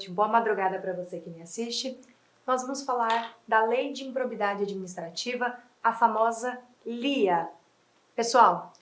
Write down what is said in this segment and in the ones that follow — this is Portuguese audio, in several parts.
noite, boa madrugada para você que me assiste. Nós vamos falar da Lei de Improbidade Administrativa, a famosa LIA. Pessoal,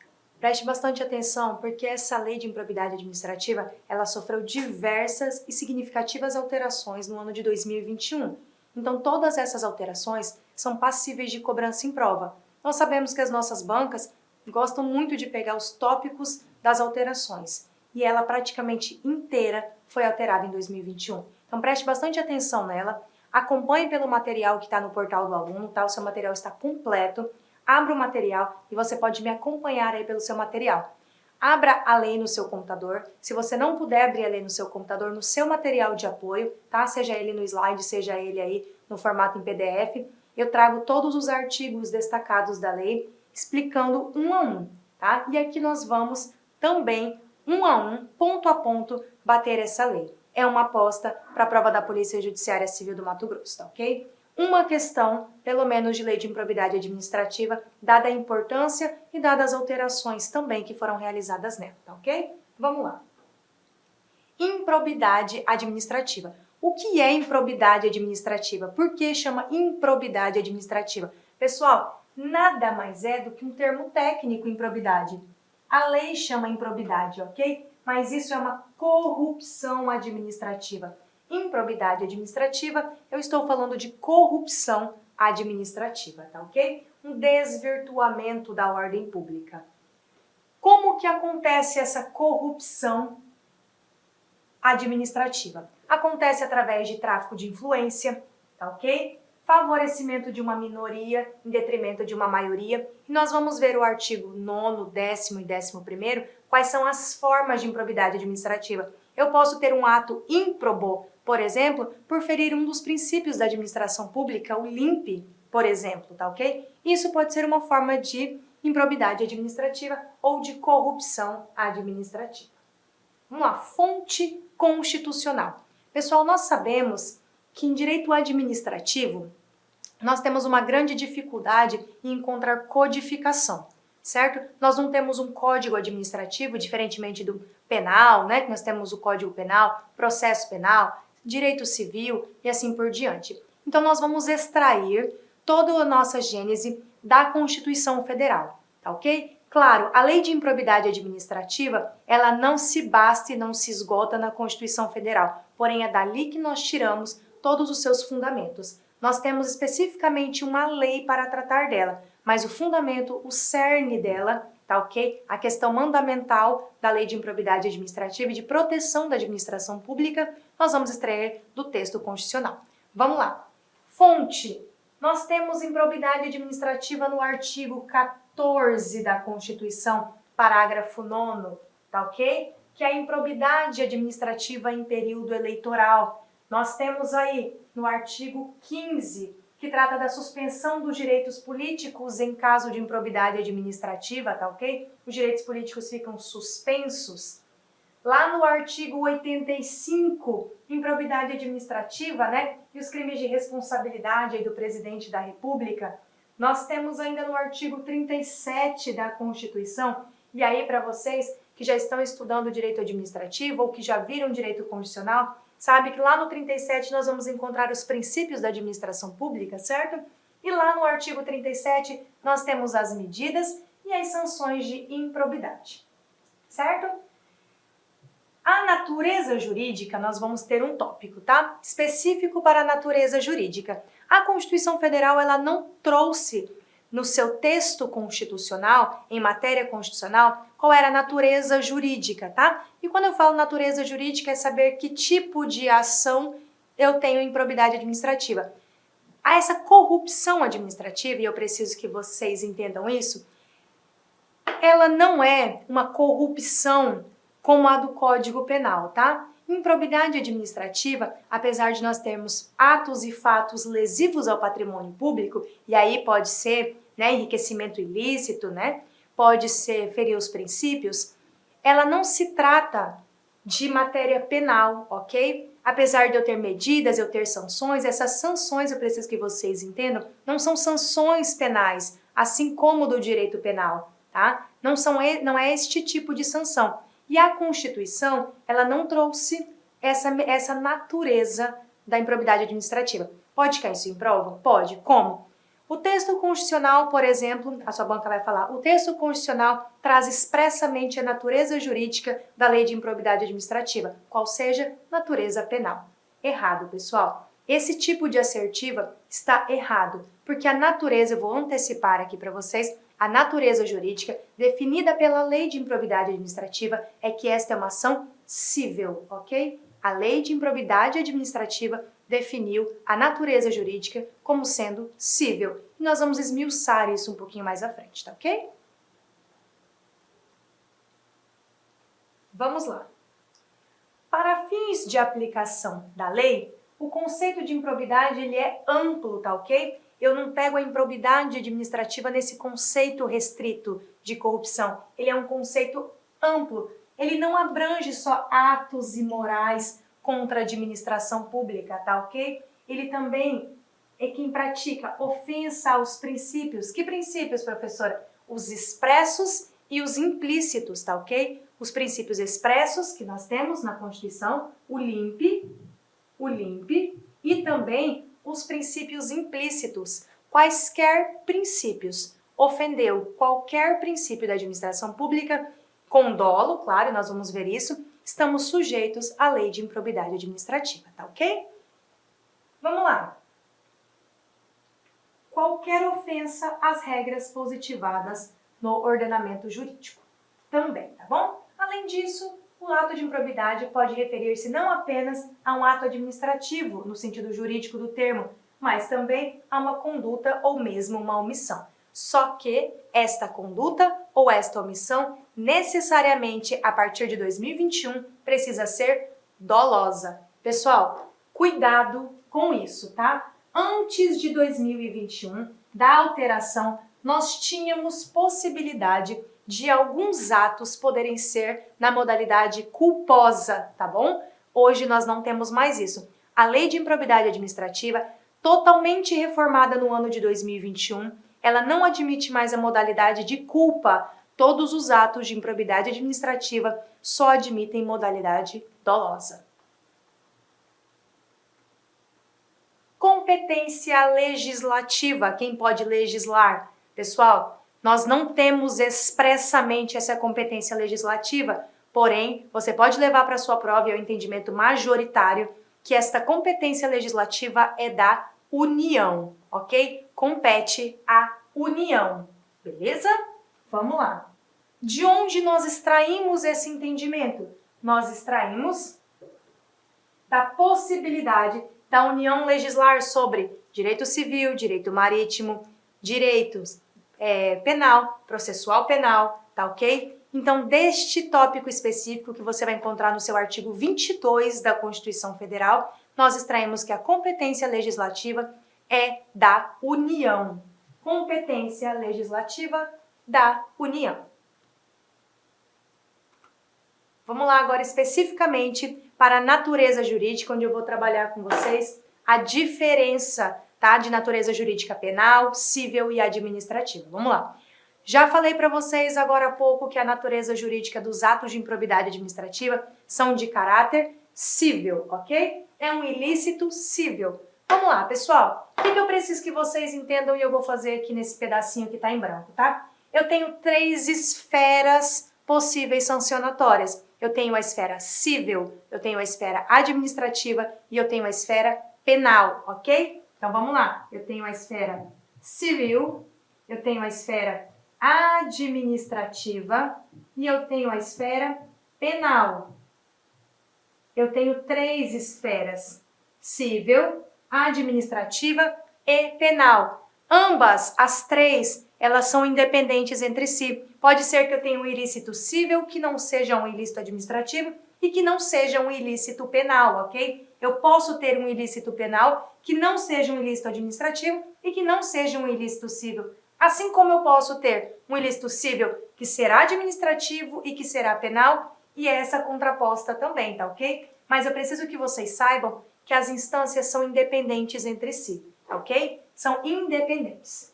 preste bastante atenção porque essa Lei de Improbidade Administrativa, ela sofreu diversas e significativas alterações no ano de 2021. Então, todas essas alterações são passíveis de cobrança em prova. Nós sabemos que as nossas bancas gostam muito de pegar os tópicos das alterações e ela praticamente inteira foi alterada em 2021. Então preste bastante atenção nela, acompanhe pelo material que está no portal do aluno, tá? O seu material está completo, abra o material e você pode me acompanhar aí pelo seu material. Abra a lei no seu computador, se você não puder abrir a lei no seu computador, no seu material de apoio, tá? Seja ele no slide, seja ele aí no formato em PDF, eu trago todos os artigos destacados da lei, explicando um a um, tá? E aqui nós vamos também, um a um, ponto a ponto, bater essa lei. É uma aposta para a prova da Polícia Judiciária Civil do Mato Grosso, tá ok? Uma questão, pelo menos, de lei de improbidade administrativa, dada a importância e dadas as alterações também que foram realizadas nela, tá ok? Vamos lá. Improbidade administrativa. O que é improbidade administrativa? Por que chama improbidade administrativa? Pessoal, nada mais é do que um termo técnico, improbidade. A lei chama improbidade, ok? Mas isso é uma corrupção administrativa. Improbidade administrativa, eu estou falando de corrupção administrativa, tá ok? Um desvirtuamento da ordem pública. Como que acontece essa corrupção administrativa? Acontece através de tráfico de influência, tá ok? Favorecimento de uma minoria em detrimento de uma maioria. E nós vamos ver o artigo 9º, 10º e 11º, quais são as formas de improbidade administrativa. Eu posso ter um ato ímprobo, por exemplo, por ferir um dos princípios da administração pública, o LIMP, por exemplo, tá ok? Isso pode ser uma forma de improbidade administrativa ou de corrupção administrativa. Uma fonte constitucional. Pessoal, nós sabemos que em direito administrativo, nós temos uma grande dificuldade em encontrar codificação, certo? Nós não temos um código administrativo, diferentemente do penal, né? Que nós temos o Código Penal, processo penal, direito civil e assim por diante. Então, nós vamos extrair toda a nossa gênese da Constituição Federal, tá ok? Claro, a lei de improbidade administrativa, ela não se basta e não se esgota na Constituição Federal, porém é dali que nós tiramos todos os seus fundamentos. Nós temos especificamente uma lei para tratar dela, mas o fundamento, o cerne dela, tá ok? A questão mandamental da lei de improbidade administrativa e de proteção da administração pública, nós vamos extrair do texto constitucional. Vamos lá. Fonte. Nós temos improbidade administrativa no artigo 14 da Constituição, parágrafo 9º, tá ok? Que é a improbidade administrativa em período eleitoral. Nós temos aí no artigo 15, que trata da suspensão dos direitos políticos em caso de improbidade administrativa, tá ok? Os direitos políticos ficam suspensos. Lá no artigo 85, improbidade administrativa, né? E os crimes de responsabilidade aí do presidente da República. Nós temos ainda no artigo 37 da Constituição, e aí para vocês que já estão estudando direito administrativo ou que já viram direito constitucional, sabe que lá no 37 nós vamos encontrar os princípios da administração pública, certo? E lá no artigo 37 nós temos as medidas e as sanções de improbidade, certo? A natureza jurídica, nós vamos ter um tópico, tá? Específico para a natureza jurídica. A Constituição Federal, ela não trouxe no seu texto constitucional, em matéria constitucional, qual era a natureza jurídica, tá? E quando eu falo natureza jurídica, é saber que tipo de ação eu tenho em improbidade administrativa. Há essa corrupção administrativa, e eu preciso que vocês entendam isso, ela não é uma corrupção como a do Código Penal, tá? Improbidade administrativa, apesar de nós termos atos e fatos lesivos ao patrimônio público, e aí pode ser, né, enriquecimento ilícito, né? Pode ser ferir os princípios, ela não se trata de matéria penal, ok? Apesar de eu ter medidas, eu ter sanções, essas sanções, eu preciso que vocês entendam, não são sanções penais, assim como do direito penal, tá? Não é este tipo de sanção. E a Constituição, ela não trouxe essa natureza da improbidade administrativa. Pode cair isso em prova? Pode. Como? O texto constitucional, por exemplo, a sua banca vai falar, o texto constitucional traz expressamente a natureza jurídica da lei de improbidade administrativa, qual seja natureza penal. Errado, pessoal. Esse tipo de assertiva está errado, porque a natureza, eu vou antecipar aqui para vocês, a natureza jurídica definida pela lei de improbidade administrativa é que esta é uma ação cível, ok? A lei de improbidade administrativa definiu a natureza jurídica como sendo cível. E nós vamos esmiuçar isso um pouquinho mais à frente, tá ok? Vamos lá. Para fins de aplicação da lei, o conceito de improbidade ele é amplo, tá ok? Eu não pego a improbidade administrativa nesse conceito restrito de corrupção. Ele é um conceito amplo. Ele não abrange só atos imorais contra a administração pública, tá ok? Ele também é quem pratica ofensa aos princípios. Que princípios, professora? Os expressos e os implícitos, tá ok? Os princípios expressos que nós temos na Constituição, o LIMP e também os princípios implícitos. Quaisquer princípios ofendeu qualquer princípio da administração pública, com dolo, claro, nós vamos ver isso, estamos sujeitos à lei de improbidade administrativa, tá ok? Vamos lá. Qualquer ofensa às regras positivadas no ordenamento jurídico. Também, tá bom? Além disso, o ato de improbidade pode referir-se não apenas a um ato administrativo, no sentido jurídico do termo, mas também a uma conduta ou mesmo uma omissão. Só que esta conduta ou esta omissão, necessariamente a partir de 2021, precisa ser dolosa. Pessoal, cuidado com isso, tá? Antes de 2021, da alteração, nós tínhamos possibilidade de alguns atos poderem ser na modalidade culposa, tá bom? Hoje nós não temos mais isso. A lei de improbidade administrativa, totalmente reformada no ano de 2021, ela não admite mais a modalidade de culpa. Todos os atos de improbidade administrativa só admitem modalidade dolosa. Competência legislativa. Quem pode legislar? Pessoal, nós não temos expressamente essa competência legislativa, porém, você pode levar para a sua prova, e é o entendimento majoritário, que esta competência legislativa é da União, ok? Compete à União, beleza? Vamos lá. De onde nós extraímos esse entendimento? Nós extraímos da possibilidade da União legislar sobre direito civil, direito marítimo, direitos penal, processual penal, tá ok? Então, deste tópico específico que você vai encontrar no seu artigo 22 da Constituição Federal, nós extraímos que a competência legislativa é da União. Competência legislativa da União. Vamos lá agora especificamente para a natureza jurídica, onde eu vou trabalhar com vocês a diferença, tá, de natureza jurídica penal, civil e administrativa. Vamos lá. Já falei para vocês agora há pouco que a natureza jurídica dos atos de improbidade administrativa são de caráter civil, ok? É um ilícito civil. Vamos lá, pessoal. O que eu preciso que vocês entendam e eu vou fazer aqui nesse pedacinho que está em branco, tá? Eu tenho 3 esferas possíveis sancionatórias. Eu tenho a esfera civil, eu tenho a esfera administrativa e eu tenho a esfera penal, ok? Então vamos lá. Eu tenho a esfera civil, eu tenho a esfera administrativa e eu tenho a esfera penal. Eu tenho 3 esferas: civil, administrativa e penal. Ambas, as 3, elas são independentes entre si. Pode ser que eu tenha um ilícito civil que não seja um ilícito administrativo e que não seja um ilícito penal, ok? Eu posso ter um ilícito penal que não seja um ilícito administrativo e que não seja um ilícito civil. Assim como eu posso ter um ilícito civil que será administrativo e que será penal, e essa contraposta também, tá ok? Mas eu preciso que vocês saibam que as instâncias são independentes entre si, tá ok? São independentes.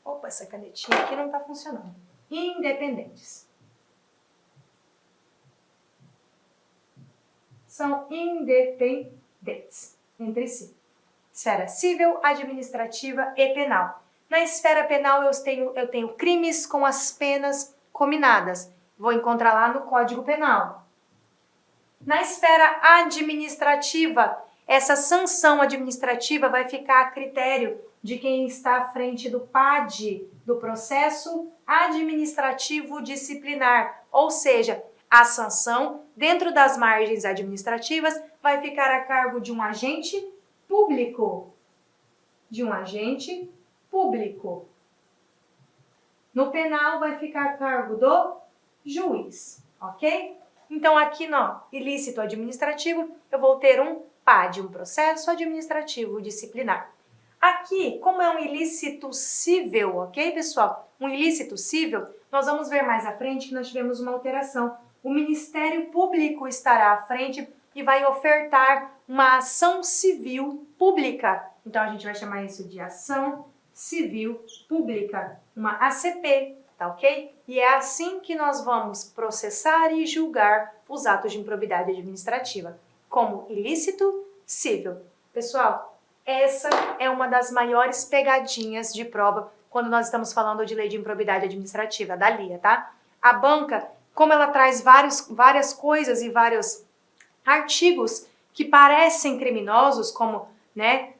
Opa, essa canetinha aqui não está funcionando. Independentes. são independentes entre si. Esfera civil, administrativa e penal. Na esfera penal eu tenho crimes com as penas cominadas. Vou encontrar lá no Código Penal. Na esfera administrativa, essa sanção administrativa vai ficar a critério de quem está à frente do PAD, do processo administrativo disciplinar, ou seja, a sanção dentro das margens administrativas vai ficar a cargo de um agente público. No penal vai ficar a cargo do juiz, ok? Então aqui no ilícito administrativo eu vou ter um PAD, um processo administrativo disciplinar. Aqui, como é um ilícito cível, ok, pessoal? Um ilícito cível, nós vamos ver mais à frente que nós tivemos uma alteração. O Ministério Público estará à frente e vai ofertar uma ação civil pública. Então, a gente vai chamar isso de ação civil pública, uma ACP, tá ok? E é assim que nós vamos processar e julgar os atos de improbidade administrativa, como ilícito cível. Pessoal, essa é uma das maiores pegadinhas de prova quando nós estamos falando de lei de improbidade administrativa, da LIA, tá? A banca, como ela traz várias coisas e vários artigos que parecem criminosos, como, né,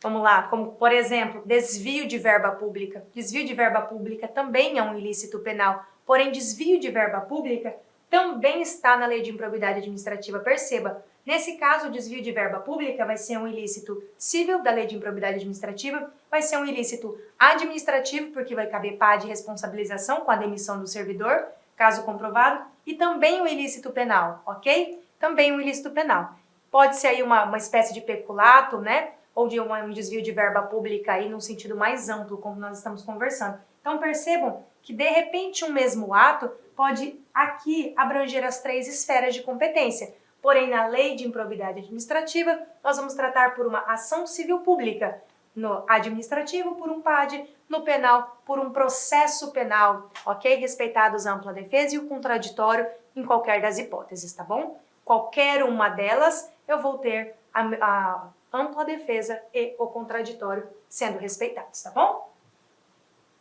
vamos lá, como, por exemplo, desvio de verba pública. Desvio de verba pública também é um ilícito penal, porém desvio de verba pública também está na lei de improbidade administrativa. Perceba, nesse caso, o desvio de verba pública vai ser um ilícito cível da lei de improbidade administrativa, vai ser um ilícito administrativo, porque vai caber PAD de responsabilização com a demissão do servidor, caso comprovado, e também um ilícito penal, ok? Também um ilícito penal. Pode ser aí uma espécie de peculato, né? Ou de um desvio de verba pública aí num sentido mais amplo, como nós estamos conversando. Então percebam que de repente um mesmo ato pode aqui abranger as 3 esferas de competência. Porém, na lei de improbidade administrativa, nós vamos tratar por uma ação civil pública, no administrativo por um PAD, no penal por um processo penal, ok? Respeitados a ampla defesa e o contraditório em qualquer das hipóteses, tá bom? Qualquer uma delas, eu vou ter a ampla defesa e o contraditório sendo respeitados, tá bom?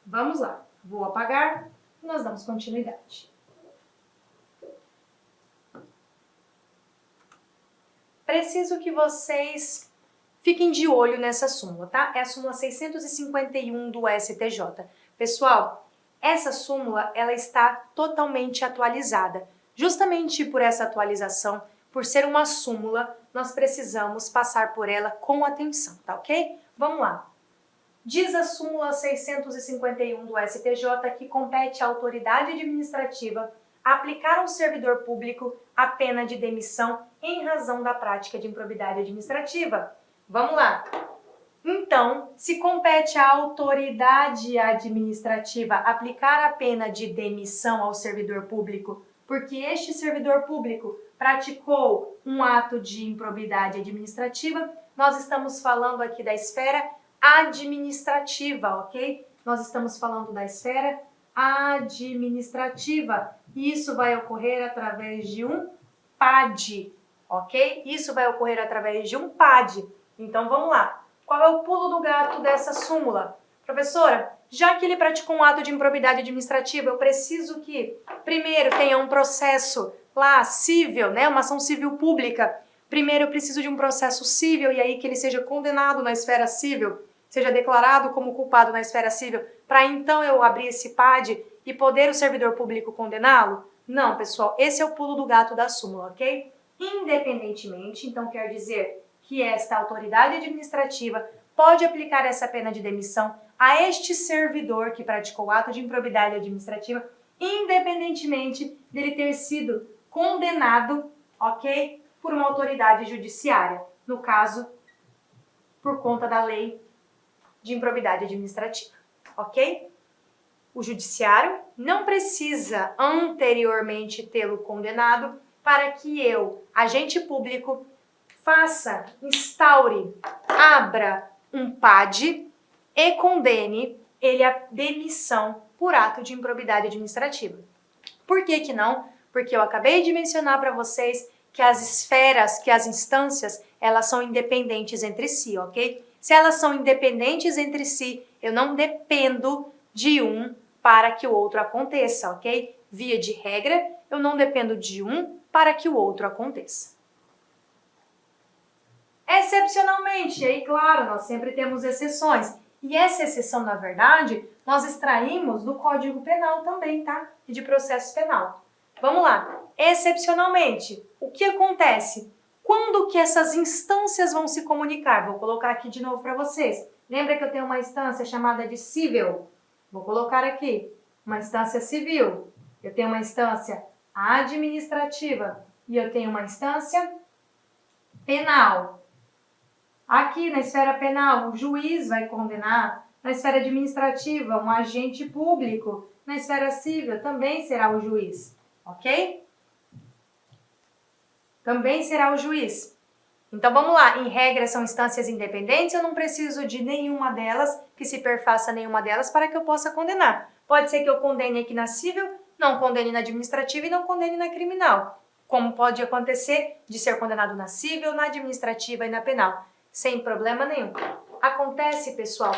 Vamos lá, vou apagar e nós damos continuidade. Preciso que vocês fiquem de olho nessa súmula, tá? É a súmula 651 do STJ. Pessoal, essa súmula, ela está totalmente atualizada. Justamente por essa atualização, por ser uma súmula, nós precisamos passar por ela com atenção, tá ok? Vamos lá. Diz a súmula 651 do STJ que compete à autoridade administrativa aplicar ao servidor público a pena de demissão em razão da prática de improbidade administrativa. Vamos lá. Então, se compete à autoridade administrativa aplicar a pena de demissão ao servidor público, porque este servidor público praticou um ato de improbidade administrativa, nós estamos falando aqui da esfera administrativa, ok? Nós estamos falando da esfera administrativa. Isso vai ocorrer através de um PAD, ok? Isso vai ocorrer através de um PAD. Então, vamos lá. Qual é o pulo do gato dessa súmula? Professora, já que ele praticou um ato de improbidade administrativa, eu preciso que, primeiro, tenha um processo lá cível, né? Uma ação civil pública. Primeiro, eu preciso de um processo cível e aí que ele seja condenado na esfera civil, seja declarado como culpado na esfera cível, para então eu abrir esse PAD e poder o servidor público condená-lo? Não, pessoal, esse é o pulo do gato da súmula, ok? Independentemente, então quer dizer que esta autoridade administrativa pode aplicar essa pena de demissão a este servidor que praticou o ato de improbidade administrativa, independentemente dele ter sido condenado, ok? Por uma autoridade judiciária, no caso, por conta da lei de improbidade administrativa, ok? O judiciário não precisa anteriormente tê-lo condenado para que eu, agente público, instaure, abra um PAD e condene ele à demissão por ato de improbidade administrativa. Por que que não? Porque eu acabei de mencionar para vocês que as esferas, que as instâncias, elas são independentes entre si, ok? Se elas são independentes entre si, eu não dependo de um para que o outro aconteça, ok? Via de regra, eu não dependo de um para que o outro aconteça. Excepcionalmente, e aí, claro, nós sempre temos exceções. E essa exceção, na verdade, nós extraímos do Código Penal também, tá? E de processo penal. Vamos lá. Excepcionalmente, o que acontece? Quando que essas instâncias vão se comunicar? Vou colocar aqui de novo para vocês. Lembra que eu tenho uma instância chamada de cível? Vou colocar aqui uma instância civil. Eu tenho uma instância administrativa e eu tenho uma instância penal. Aqui na esfera penal, o juiz vai condenar. Na esfera administrativa, um agente público. Na esfera civil, também será o juiz. Ok? Também será o juiz. Então, vamos lá. Em regra, são instâncias independentes. Eu não preciso de nenhuma delas, que se perfaça nenhuma delas, para que eu possa condenar. Pode ser que eu condene aqui na civil, não condene na administrativa e não condene na criminal. Como pode acontecer de ser condenado na civil, na administrativa e na penal. Sem problema nenhum. Acontece, pessoal,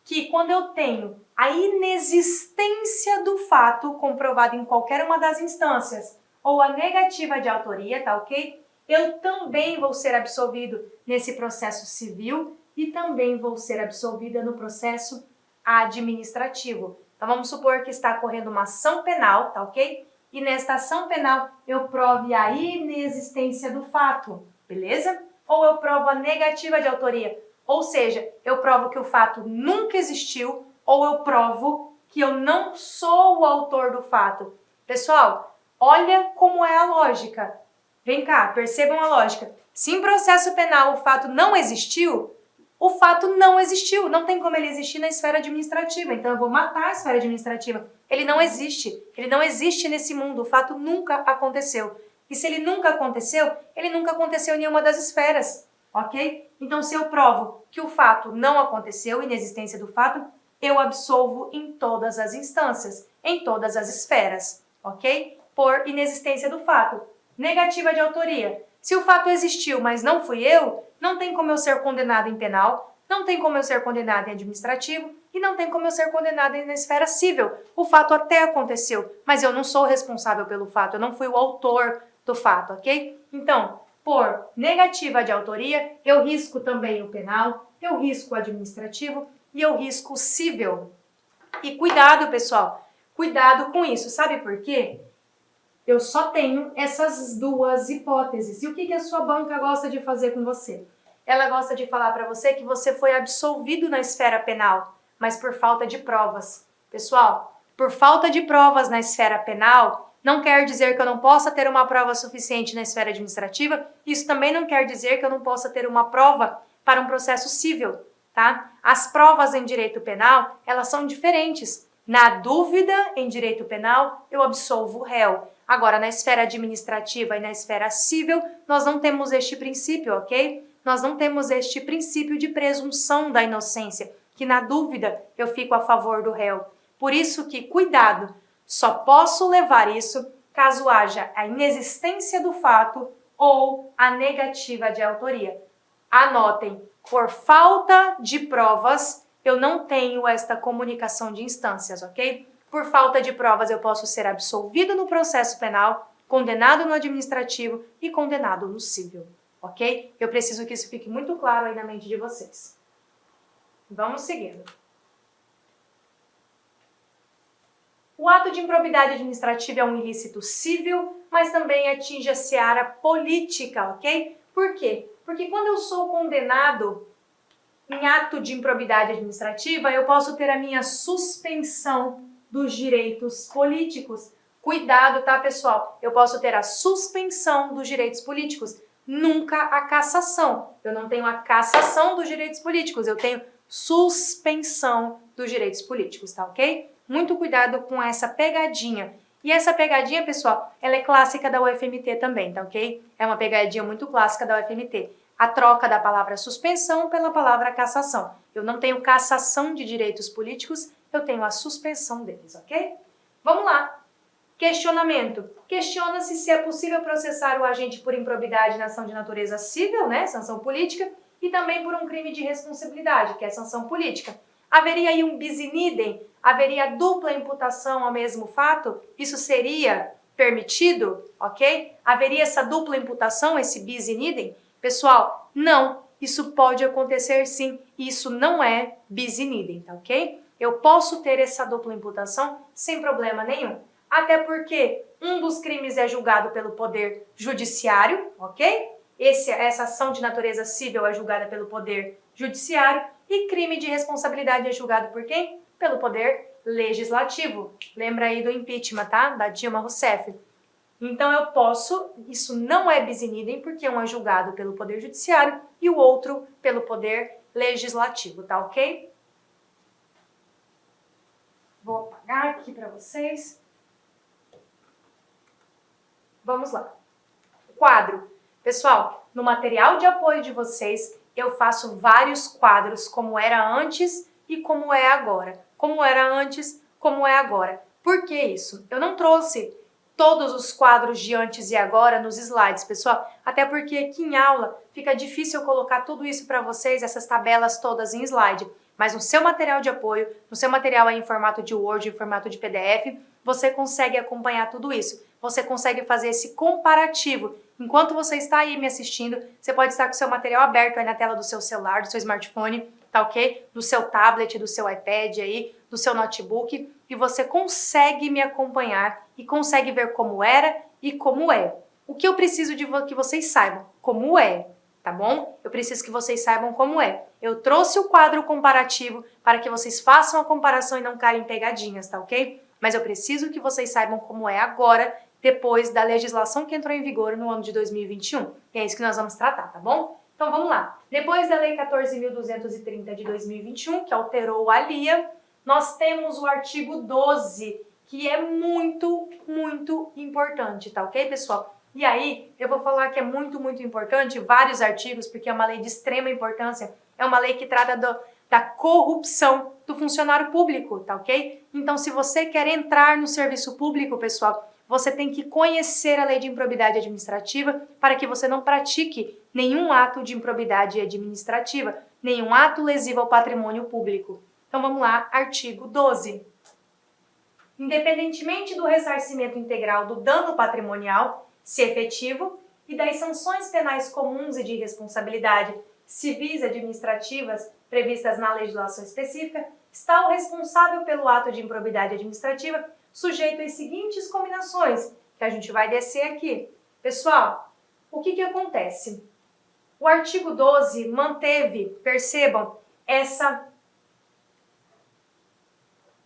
que quando eu tenho a inexistência do fato comprovado em qualquer uma das instâncias ou a negativa de autoria, tá ok? Eu também vou ser absolvido nesse processo civil e também vou ser absolvida no processo administrativo. Então vamos supor que está ocorrendo uma ação penal, tá ok? E nesta ação penal eu prove a inexistência do fato, beleza? Ou eu provo a negativa de autoria, ou seja, eu provo que o fato nunca existiu, ou eu provo que eu não sou o autor do fato. Pessoal, olha como é a lógica. Vem cá, percebam a lógica. Se em processo penal o fato não existiu, o fato não existiu. Não tem como ele existir na esfera administrativa. Então eu vou matar a esfera administrativa. Ele não existe. Ele não existe nesse mundo. O fato nunca aconteceu. E se ele nunca aconteceu em nenhuma das esferas, ok? Então, se eu provo que o fato não aconteceu, inexistência do fato, eu absolvo em todas as instâncias, em todas as esferas, ok? Por inexistência do fato. Negativa de autoria. Se o fato existiu, mas não fui eu, não tem como eu ser condenado em penal, não tem como eu ser condenado em administrativo e não tem como eu ser condenado na esfera civil. O fato até aconteceu, mas eu não sou responsável pelo fato, eu não fui o autor do fato, ok? Então, por negativa de autoria, eu risco também o penal, eu risco o administrativo e eu risco o civil. E cuidado, pessoal, cuidado com isso. Sabe por quê? Eu só tenho essas duas hipóteses. E o que a sua banca gosta de fazer com você? Ela gosta de falar para você que você foi absolvido na esfera penal, mas por falta de provas. Pessoal, por falta de provas na esfera penal, não quer dizer que eu não possa ter uma prova suficiente na esfera administrativa. Isso também não quer dizer que eu não possa ter uma prova para um processo civil, tá? As provas em direito penal, elas são diferentes. Na dúvida, em direito penal, eu absolvo o réu. Agora, na esfera administrativa e na esfera civil, nós não temos este princípio, ok? Nós não temos este princípio de presunção da inocência, que na dúvida eu fico a favor do réu. Por isso que, cuidado, só posso levar isso caso haja a inexistência do fato ou a negativa de autoria. Anotem, por falta de provas, eu não tenho esta comunicação de instâncias, ok? Por falta de provas, eu posso ser absolvido no processo penal, condenado no administrativo e condenado no civil, ok? Eu preciso que isso fique muito claro aí na mente de vocês. Vamos seguindo. O ato de improbidade administrativa é um ilícito civil, mas também atinge a seara política, ok? Por quê? Porque quando eu sou condenado em ato de improbidade administrativa, eu posso ter a minha suspensão dos direitos políticos. Cuidado, tá, pessoal? Eu posso ter a suspensão dos direitos políticos, nunca a cassação. Eu não tenho a cassação dos direitos políticos, eu tenho suspensão dos direitos políticos, tá ok? Muito cuidado com essa pegadinha. E essa pegadinha, pessoal, ela é clássica da UFMT também, tá ok? É uma pegadinha muito clássica da UFMT. A troca da palavra suspensão pela palavra cassação. Eu não tenho cassação de direitos políticos, eu tenho a suspensão deles, ok? Vamos lá. Questionamento. Questiona-se se é possível processar o agente por improbidade na ação de natureza civil, né, sanção política, e também por um crime de responsabilidade, que é sanção política. Haveria aí um bis in idem? Haveria dupla imputação ao mesmo fato? Isso seria permitido, ok? Haveria essa dupla imputação, esse bis in idem? Pessoal, não. Isso pode acontecer sim. Isso não é bis in idem, tá ok? Eu posso ter essa dupla imputação sem problema nenhum. Até porque um dos crimes é julgado pelo Poder Judiciário, ok? Essa ação de natureza civil é julgada pelo Poder Judiciário e crime de responsabilidade é julgado por quem? Pelo Poder Legislativo. Lembra aí do impeachment, tá? Da Dilma Rousseff. Então eu posso, isso não é bis in idem, porque um é julgado pelo Poder Judiciário e o outro pelo Poder Legislativo, tá ok? Vou apagar aqui para vocês. Vamos lá. Quadro. Pessoal, no material de apoio de vocês, eu faço vários quadros, como era antes e como é agora. Como era antes, como é agora. Por que isso? Eu não trouxe todos os quadros de antes e agora nos slides, pessoal, até porque aqui em aula fica difícil eu colocar tudo isso para vocês, essas tabelas todas em slide. Mas no seu material de apoio, no seu material aí em formato de Word, em formato de PDF, você consegue acompanhar tudo isso. Você consegue fazer esse comparativo. Enquanto você está aí me assistindo, você pode estar com o seu material aberto aí na tela do seu celular, do seu smartphone, tá ok? Do seu tablet, do seu iPad aí, do seu notebook, e você consegue me acompanhar e consegue ver como era e como é. O que eu preciso de que vocês saibam? Como é, tá bom? Eu preciso que vocês saibam como é. Eu trouxe o quadro comparativo para que vocês façam a comparação e não caem em pegadinhas, tá ok? Mas eu preciso que vocês saibam como é agora, depois da legislação que entrou em vigor no ano de 2021. E é isso que nós vamos tratar, tá bom? Então vamos lá. Depois da Lei 14.230 de 2021, que alterou a LIA, nós temos o artigo 12, que é muito, muito importante, tá ok, pessoal? E aí, eu vou falar que é muito, muito importante, vários artigos, porque é uma lei de extrema importância, é uma lei que trata da corrupção do funcionário público, tá ok? Então, se você quer entrar no serviço público, pessoal, você tem que conhecer a lei de improbidade administrativa para que você não pratique nenhum ato de improbidade administrativa, nenhum ato lesivo ao patrimônio público. Então, vamos lá, artigo 12. Independentemente do ressarcimento integral do dano patrimonial, se efetivo, e das sanções penais comuns e de responsabilidade civis e administrativas previstas na legislação específica, está o responsável pelo ato de improbidade administrativa sujeito às seguintes combinações, que a gente vai descer aqui. Pessoal, o que acontece? O artigo 12 manteve, percebam,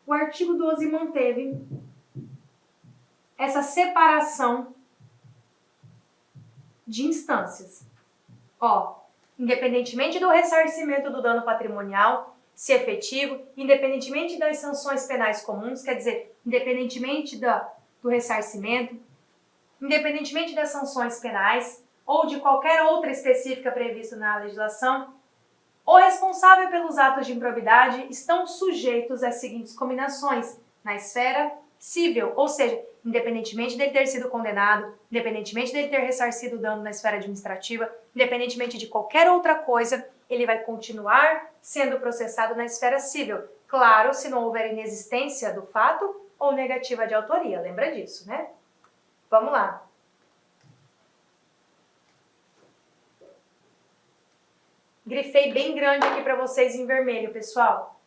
o artigo 12 manteve essa separação de instâncias. Ó, independentemente do ressarcimento do dano patrimonial, se efetivo, independentemente das sanções penais comuns, quer dizer, independentemente do ressarcimento, independentemente das sanções penais ou de qualquer outra específica prevista na legislação, o responsável pelos atos de improbidade estão sujeitos às seguintes combinações na esfera civil, ou seja, independentemente dele ter sido condenado, independentemente dele ter ressarcido o dano na esfera administrativa, independentemente de qualquer outra coisa, ele vai continuar sendo processado na esfera civil. Claro, se não houver inexistência do fato ou negativa de autoria, lembra disso, né? Vamos lá. Grifei bem grande aqui para vocês em vermelho, pessoal.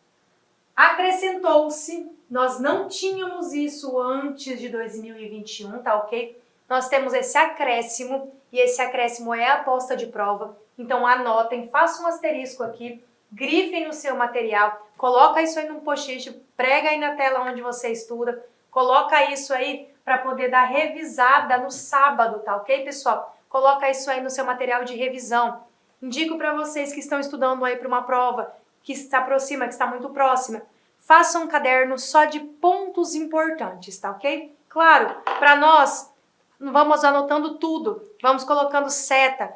Acrescentou-se, nós não tínhamos isso antes de 2021, tá ok? Nós temos esse acréscimo, e esse acréscimo é a posta de prova. Então anotem, façam um asterisco aqui, grifem no seu material, coloca isso aí num post-it, prega aí na tela onde você estuda, coloca isso aí para poder dar revisada no sábado, tá ok, pessoal? Coloca isso aí no seu material de revisão. Indico para vocês que estão estudando aí para uma prova que se aproxima, que está muito próxima, façam um caderno só de pontos importantes, tá ok? Claro, para nós, não vamos anotando tudo, vamos colocando seta.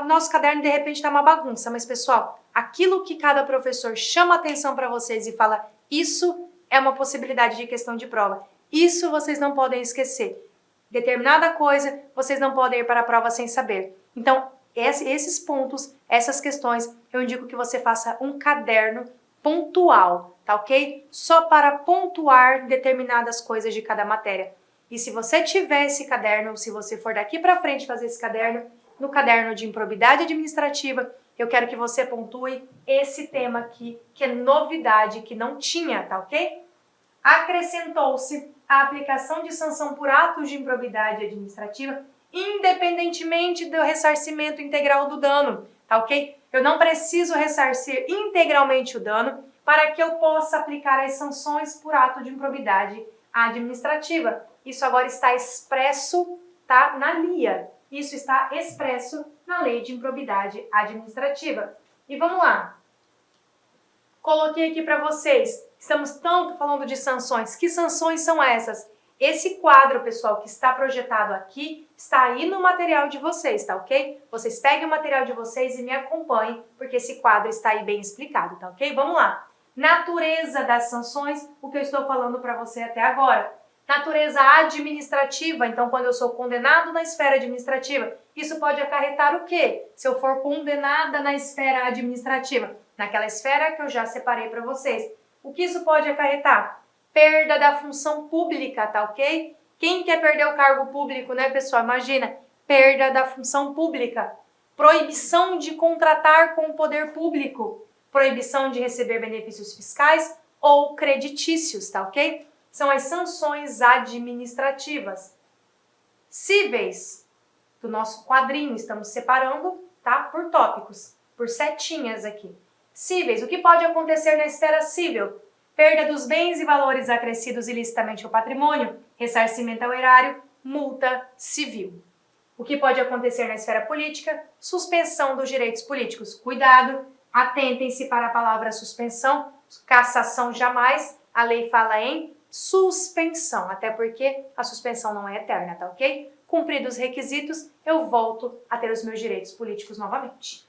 O nosso caderno de repente está uma bagunça, mas pessoal, aquilo que cada professor chama atenção para vocês e fala, isso é uma possibilidade de questão de prova. Isso vocês não podem esquecer. Determinada coisa, vocês não podem ir para a prova sem saber. Então, esses pontos, essas questões, eu indico que você faça um caderno pontual, tá ok? Só para pontuar determinadas coisas de cada matéria. E se você tiver esse caderno, se você for daqui para frente fazer esse caderno, no caderno de improbidade administrativa, eu quero que você pontue esse tema aqui, que é novidade, que não tinha, tá ok? Acrescentou-se a aplicação de sanção por atos de improbidade administrativa, independentemente do ressarcimento integral do dano, tá ok? Eu não preciso ressarcir integralmente o dano para que eu possa aplicar as sanções por ato de improbidade administrativa. Isso agora está expresso, tá, na LIA. Isso está expresso na Lei de Improbidade Administrativa. E vamos lá. Coloquei aqui para vocês. Estamos tanto falando de sanções. Que sanções são essas? Esse quadro, pessoal, que está projetado aqui, está aí no material de vocês, tá ok? Vocês peguem o material de vocês e me acompanhem, porque esse quadro está aí bem explicado, tá ok? Vamos lá. Natureza das sanções, o que eu estou falando para você até agora. Natureza administrativa, então quando eu sou condenado na esfera administrativa, isso pode acarretar o quê? Se eu for condenada na esfera administrativa, naquela esfera que eu já separei para vocês. O que isso pode acarretar? Perda da função pública, tá ok? Quem quer perder o cargo público, né, pessoal? Imagina, perda da função pública, proibição de contratar com o poder público, proibição de receber benefícios fiscais ou creditícios, tá ok? São as sanções administrativas. Cíveis, do nosso quadrinho, estamos separando, tá, por tópicos, por setinhas aqui. Cíveis, o que pode acontecer na esfera cível? Perda dos bens e valores acrescidos ilicitamente ao patrimônio, ressarcimento ao erário, multa civil. O que pode acontecer na esfera política? Suspensão dos direitos políticos. Cuidado, atentem-se para a palavra suspensão, cassação jamais, a lei fala em suspensão, até porque a suspensão não é eterna, tá ok? Cumpridos os requisitos, eu volto a ter os meus direitos políticos novamente.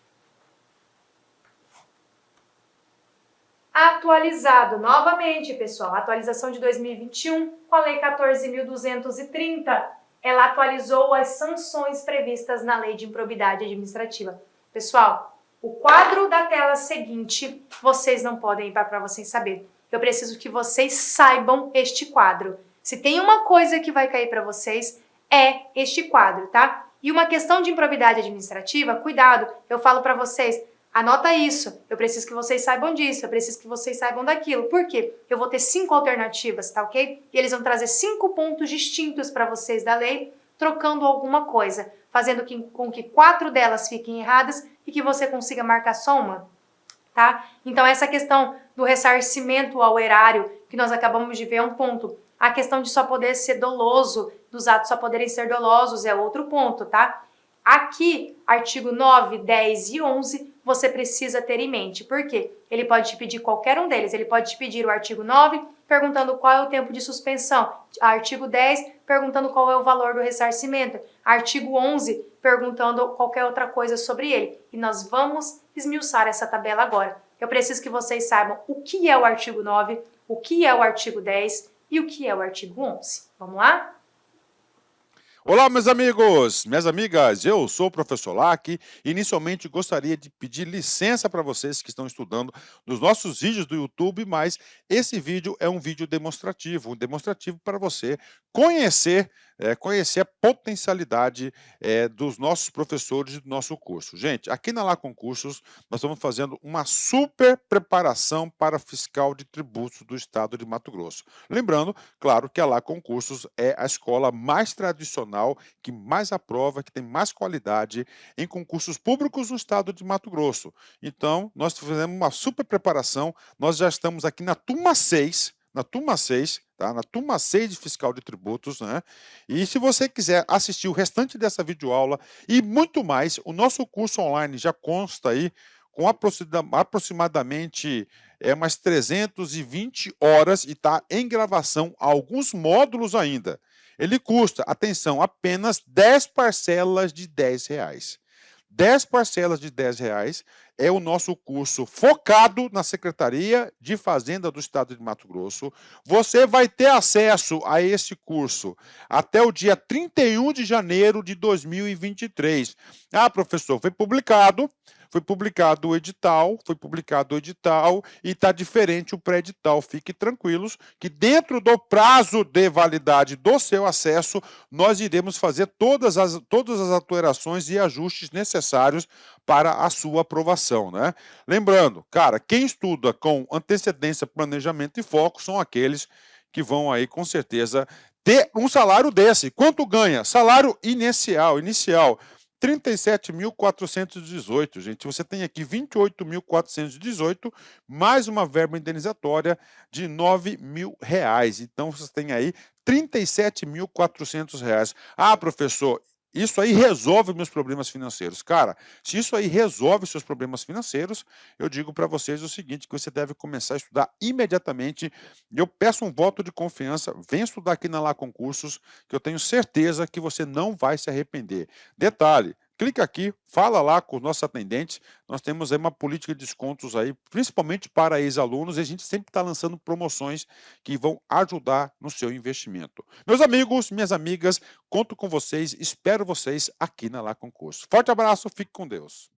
Atualizado novamente, pessoal, atualização de 2021 com a Lei 14.230. Ela atualizou as sanções previstas na Lei de Improbidade Administrativa. Pessoal, o quadro da tela seguinte, vocês não podem ir para vocês saberem. Eu preciso que vocês saibam este quadro. Se tem uma coisa que vai cair para vocês, é este quadro, tá? E uma questão de improbidade administrativa, cuidado, eu falo para vocês, anota isso, eu preciso que vocês saibam disso, eu preciso que vocês saibam daquilo. Por quê? Eu vou ter 5 alternativas, tá ok? E eles vão trazer 5 pontos distintos para vocês da lei, trocando alguma coisa, fazendo com que 4 delas fiquem erradas e que você consiga marcar só uma. Tá? Então, essa questão do ressarcimento ao erário, que nós acabamos de ver, é um ponto. A questão de só poder ser doloso, dos atos só poderem ser dolosos, é outro ponto, tá? Aqui, artigo 9, 10 e 11, você precisa ter em mente. Por quê? Ele pode te pedir qualquer um deles. Ele pode te pedir o artigo 9, perguntando qual é o tempo de suspensão. Artigo 10, perguntando qual é o valor do ressarcimento. Artigo 11, perguntando qualquer outra coisa sobre ele. E nós vamos esmiuçar essa tabela agora. Eu preciso que vocês saibam o que é o artigo 9, o que é o artigo 10 e o que é o artigo 11. Vamos lá? Olá, meus amigos, minhas amigas, eu sou o professor Lac. Inicialmente gostaria de pedir licença para vocês que estão estudando nos nossos vídeos do YouTube, mas esse vídeo é um vídeo demonstrativo, para você conhecer a potencialidade dos nossos professores e do nosso curso. Gente, aqui na Lá Concursos, nós estamos fazendo uma super preparação para fiscal de tributos do estado de Mato Grosso. Lembrando, claro, que a Lá Concursos é a escola mais tradicional, que mais aprova, que tem mais qualidade em concursos públicos no estado de Mato Grosso. Então, nós fizemos uma super preparação, nós já estamos aqui na turma 6, tá? Na turma 6 de fiscal de tributos, né? E se você quiser assistir o restante dessa videoaula e muito mais, o nosso curso online já consta aí com aproximadamente umas 320 horas e está em gravação alguns módulos ainda. Ele custa, atenção, apenas 10 parcelas de R$10. 10 parcelas de R$ 10, é o nosso curso focado na Secretaria de Fazenda do Estado de Mato Grosso. Você vai ter acesso a esse curso até o dia 31 de janeiro de 2023. Ah, professor, foi publicado o edital e está diferente o pré-edital. Fique tranquilos que dentro do prazo de validade do seu acesso, nós iremos fazer todas as alterações e ajustes necessários para a sua aprovação, né? Lembrando, cara, quem estuda com antecedência, planejamento e foco são aqueles que vão aí, com certeza, ter um salário desse. Quanto ganha? Salário inicial, 37.418, gente. Você tem aqui 28.418, mais uma verba indenizatória de R$ 9.000. Então, você tem aí R$ 37.400. Ah, professor, isso aí resolve meus problemas financeiros. Cara, se isso aí resolve seus problemas financeiros, eu digo para vocês o seguinte, que você deve começar a estudar imediatamente. Eu peço um voto de confiança, venha estudar aqui na Lá Concursos, que eu tenho certeza que você não vai se arrepender. Detalhe, clica aqui, fala lá com os nossos atendentes, nós temos aí uma política de descontos aí, principalmente para ex-alunos, e a gente sempre está lançando promoções que vão ajudar no seu investimento. Meus amigos, minhas amigas, conto com vocês, espero vocês aqui na Lá Concurso. Forte abraço, fique com Deus.